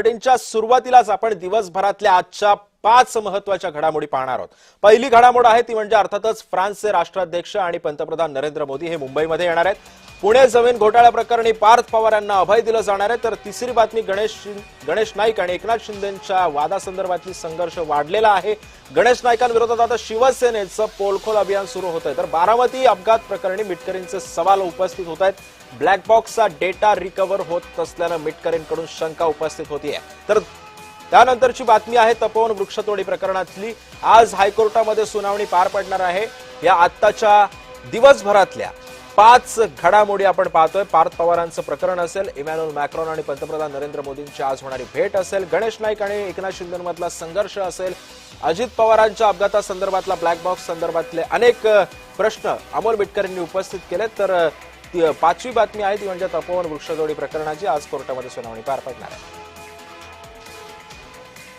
बुलेटिनच्या सुरुवातीलाच आपण दिवसभरातल्या आजच्या 5 महत्त्वाच्या घडामोडी पाहणार आहोत। पहिली घडामोड आहे ती म्हणजे अर्थातच फ्रान्सचे राष्ट्राध्यक्ष आणि पंतप्रधान नरेंद्र मोदी हे मुंबईमध्ये येणार आहेत। पुणे जमीन घोटाळ्या प्रकरणी पार्थ पवार यांना अभय दिलं जाणार आहे। तर तिसरी बातमी गणेश नाईक आणि एकनाथ शिंदेंच्या वादासंदर्भातली संघर्ष वाढलेला आहे। गणेश नाईकांविरोधात आता शिवसेनेचं पोलखोल अभियान सुरू होतंय। तर बारामती अपघात प्रकरणी मिटकरींचे सवाल उपस्थित होत आहेत। ब्लॅक बॉक्सचा डेटा रिकव्हर होत असल्यानं मिटकरींकडून शंका उपस्थित होतीये। तर त्यानंतरची बातमी आहे तपोवन वृक्षतोडी प्रकरणातली। आज हायकोर्टामध्ये सुनावणी पार पडणार आहे। या आत्ताच्या दिवसभरातल्या 5 घडामोडी आपण पाहतोय। पार्थ पवारांचं प्रकरण असेल, इमॅन्युअल मॅक्रॉन आणि पंतप्रधान नरेंद्र मोदींची आज होणारी भेट असेल, गणेश नाईक आणि एकनाथ शिंदेमधला संघर्ष असेल, अजित पवारांच्या अपघातासंदर्भातला ब्लॅक बॉक्स संदर्भातले अनेक प्रश्न अमोल मिटकरींनी उपस्थित केले। तर पाचवी बातमी आहे ती म्हणजे तपोवन वृक्षतोडी प्रकरणाची आज कोर्टामध्ये सुनावणी पार पडणार आहे।